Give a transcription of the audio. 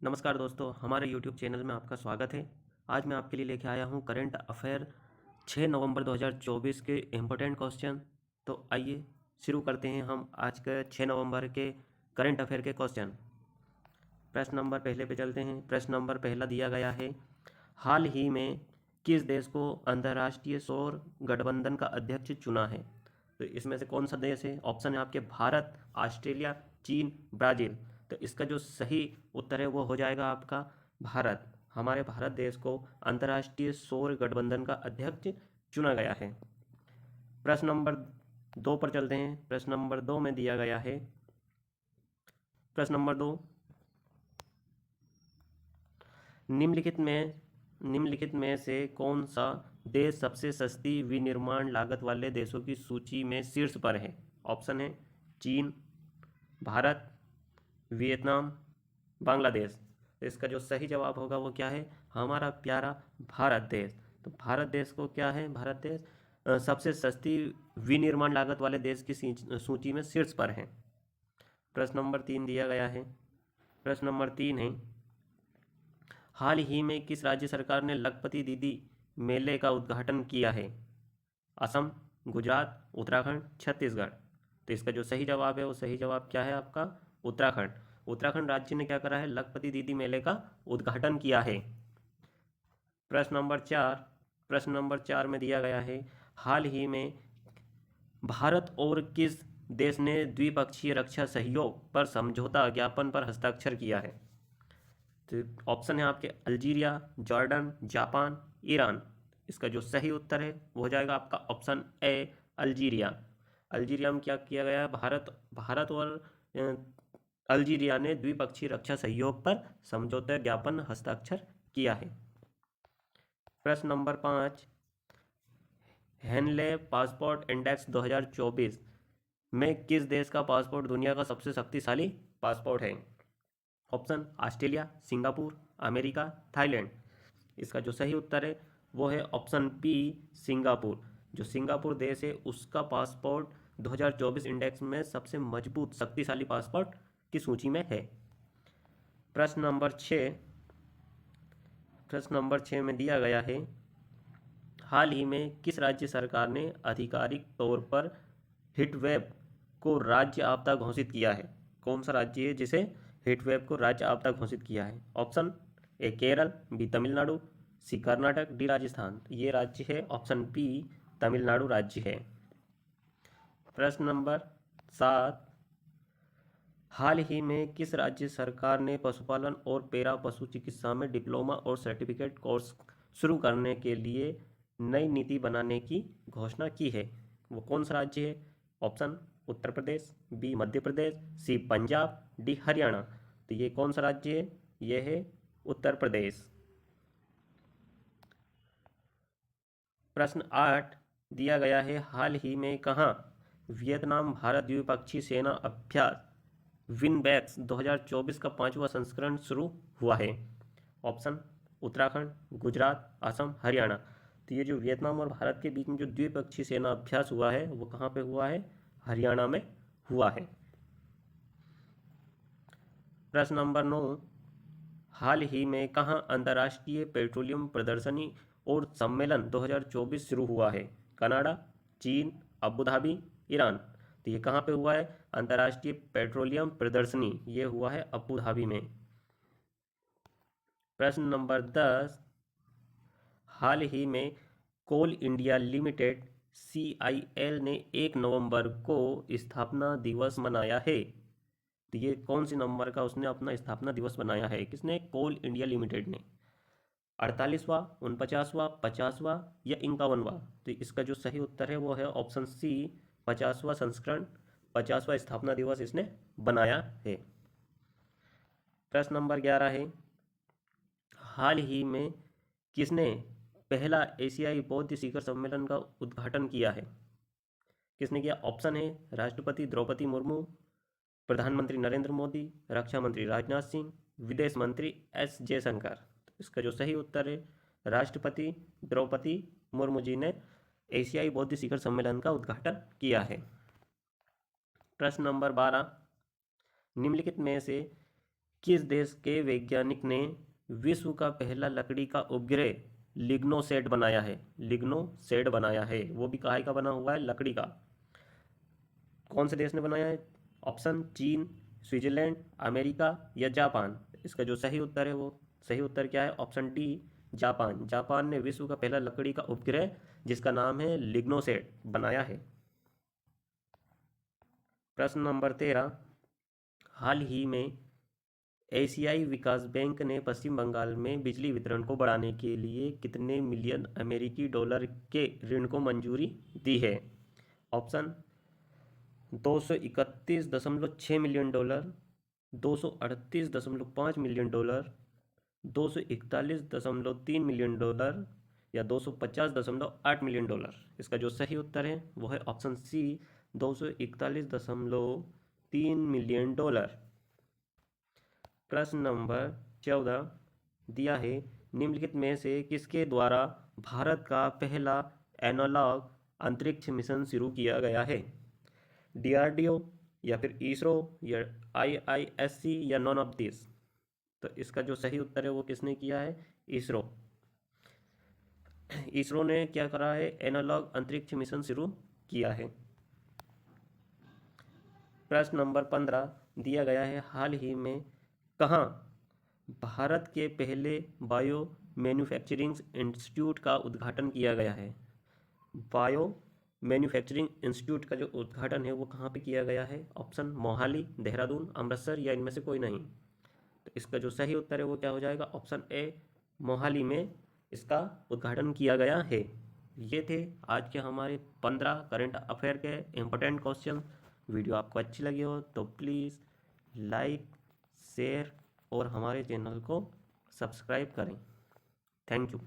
नमस्कार दोस्तों, हमारे YouTube चैनल में आपका स्वागत है। आज मैं आपके लिए लेके आया हूँ करंट अफेयर 6 नवंबर 2024 के इम्पोर्टेंट क्वेश्चन। तो आइए शुरू करते हैं हम आज के 6 नवंबर के करंट अफेयर के क्वेश्चन। प्रश्न नंबर पहले पे चलते हैं। प्रश्न नंबर पहला दिया गया है, हाल ही में किस देश को अंतर्राष्ट्रीय सौर गठबंधन का अध्यक्ष चुना है? तो इसमें से कौन सा देश है? ऑप्शन है आपके भारत, ऑस्ट्रेलिया, चीन, ब्राज़ील। तो इसका जो सही उत्तर है वो हो जाएगा आपका भारत। हमारे भारत देश को अंतर्राष्ट्रीय सौर गठबंधन का अध्यक्ष चुना गया है। प्रश्न नंबर 2 पर चलते हैं। प्रश्न नंबर 2 में दिया गया है, प्रश्न नंबर 2, निम्नलिखित में से कौन सा देश सबसे सस्ती विनिर्माण लागत वाले देशों की सूची में शीर्ष पर है? ऑप्शन है चीन, भारत, वियतनाम, बांग्लादेश। तो इसका जो सही जवाब होगा वो क्या है? हमारा प्यारा भारत देश। तो भारत देश को क्या है? भारत देश सबसे सस्ती विनिर्माण लागत वाले देश की सूची में शीर्ष पर है। प्रश्न नंबर 3 दिया गया है। प्रश्न नंबर 3 है, हाल ही में किस राज्य सरकार ने लखपति दीदी मेले का उद्घाटन किया है? असम, गुजरात, उत्तराखंड, छत्तीसगढ़। तो इसका जो सही जवाब है वो सही जवाब क्या है आपका? उत्तराखंड। उत्तराखंड राज्य ने क्या करा है? लखपति दीदी मेले का उद्घाटन किया है। प्रश्न नंबर 4 में दिया गया है, हाल ही में भारत और किस देश ने द्विपक्षीय रक्षा सहयोग पर समझौता ज्ञापन पर हस्ताक्षर किया है? तो ऑप्शन है आपके अल्जीरिया, जॉर्डन, जापान, ईरान। इसका जो सही उत्तर है वो हो जाएगा आपका ऑप्शन ए, अल्जीरिया। अल्जीरिया में क्या किया गया है? भारत और अल्जीरिया ने द्विपक्षीय रक्षा सहयोग पर समझौता ज्ञापन हस्ताक्षर किया है। प्रश्न नंबर 5, हेनले पासपोर्ट इंडेक्स 2024 में किस देश का पासपोर्ट दुनिया का सबसे शक्तिशाली पासपोर्ट है? Option Australia, Singapore, America, Thailand. इसका जो सही उत्तर है वो है ऑप्शन बी, सिंगापुर। जो सिंगापुर देश है उसका पासपोर्ट 2024 इंडेक्स में सबसे मजबूत शक्तिशाली पासपोर्ट की सूची में है। प्रश्न नंबर 6 में दिया गया है, हाल ही में किस राज्य सरकार ने आधिकारिक तौर पर हीटवेव को राज्य आपदा घोषित किया है? कौन सा राज्य है जिसे हीटवेव को राज्य आपदा घोषित किया है? Option A Kerala, B Tamil Nadu, C Karnataka, D Rajasthan. ये राज्य है ऑप्शन बी, तमिलनाडु राज्य है। प्रश्न नंबर 7, हाल ही में किस राज्य सरकार ने पशुपालन और पैरा पशु चिकित्सा में डिप्लोमा और सर्टिफिकेट कोर्स शुरू करने के लिए नई नीति बनाने की घोषणा की है? वो कौन सा राज्य है? ऑप्शन उत्तर प्रदेश, बी मध्य प्रदेश, सी पंजाब, डी हरियाणा। तो ये कौन सा राज्य है? ये है उत्तर प्रदेश। प्रश्न 8 दिया गया है, हाल ही में कहाँ वियतनाम भारत द्विपक्षीय सेना अभ्यास विनबैक्स 2024 का 5वां संस्करण शुरू हुआ है? ऑप्शन उत्तराखंड, गुजरात, असम, हरियाणा। तो ये जो वियतनाम और भारत के बीच में जो द्विपक्षीय सेना अभ्यास हुआ है वो कहाँ पे हुआ है? हरियाणा में हुआ है। प्रश्न नंबर 9, हाल ही में कहाँ अंतर्राष्ट्रीय पेट्रोलियम प्रदर्शनी और सम्मेलन 2024 शुरू हुआ है? कनाडा, चीन, अबू धाबी, ईरान। तो ये कहाँ पे हुआ है? अंतर्राष्ट्रीय पेट्रोलियम प्रदर्शनी ये हुआ है अबू धाबी में। प्रश्न नंबर 10, हाल ही में कोल इंडिया लिमिटेड CIL ने 1 नवंबर को स्थापना दिवस मनाया है। तो ये कौन सी नंबर का उसने अपना स्थापना दिवस बनाया है? किसने? कोल इंडिया लिमिटेड ने। 48वां, 49वां, 50वां या 51वां? तो इसका जो सही उत्तर है वो है ऑप्शन सी, 50वां संस्करण, 50वां स्थापना दिवस इसने बनाया है। प्रश्न नंबर 11 है, हाल ही में किसने पहला एशियाई बौद्ध शिखर सम्मेलन का उद्घाटन किया है? किसने किया? ऑप्शन है राष्ट्रपति द्रौपदी मुर्मू, प्रधानमंत्री नरेंद्र मोदी, रक्षा मंत्री राजनाथ सिंह, विदेश मंत्री एस जयशंकर। तो इसका जो सही उत्तर है राष्ट्रपति द्रौपदी मुर्मू जी ने एशियाई बौद्ध शिखर सम्मेलन का उद्घाटन किया है। प्रश्न नंबर 12, निम्नलिखित में से किस देश के वैज्ञानिक ने विश्व का पहला लकड़ी का उपग्रह लिग्नोसेट बनाया है? लिग्नोसेट बनाया है, वो भी काहे का बना हुआ है? लकड़ी का। कौन से देश ने बनाया है? ऑप्शन चीन, स्विट्जरलैंड, अमेरिका या जापान। इसका जो सही उत्तर है वो सही उत्तर क्या है? Option D, Japan. जापान ने विश्व का पहला लकड़ी का उपग्रह जिसका नाम है लिग्नोसेट बनाया है। प्रश्न नंबर 13, हाल ही में एशियाई विकास बैंक ने पश्चिम बंगाल में बिजली वितरण को बढ़ाने के लिए कितने मिलियन अमेरिकी डॉलर के ऋण को मंजूरी दी है? Option 231.6 million dollar, 238.5 million dollar, 241.3 million dollar या 250.8 मिलियन डॉलर। इसका जो सही उत्तर है वो है ऑप्शन सी, 241.3 मिलियन डॉलर। प्रश्न नंबर 14 दिया है, निम्नलिखित में से किसके द्वारा भारत का पहला एनालॉग अंतरिक्ष मिशन शुरू किया गया है? डीआरडीओ या फिर इसरो या आईआईएससी या नॉन ऑफ दिस। तो इसका जो सही उत्तर है वो किसने किया है? इसरो। इसरो ने क्या करा है? एनालॉग अंतरिक्ष मिशन शुरू किया है। प्रश्न नंबर 15 दिया गया है, हाल ही में कहाँ भारत के पहले बायो मैन्युफैक्चरिंग इंस्टीट्यूट का उद्घाटन किया गया है? बायो मैन्युफैक्चरिंग इंस्टीट्यूट का जो उद्घाटन है वो कहाँ पे किया गया है? ऑप्शन मोहाली, देहरादून, अमृतसर या इनमें से कोई नहीं। तो इसका जो सही उत्तर है वो क्या हो जाएगा? ऑप्शन ए, मोहाली में इसका उद्घाटन किया गया है। ये थे आज के हमारे 15 करंट अफेयर के इम्पोर्टेंट क्वेश्चन। वीडियो आपको अच्छी लगी हो तो प्लीज़ लाइक, शेयर और हमारे चैनल को सब्सक्राइब करें। Thank you.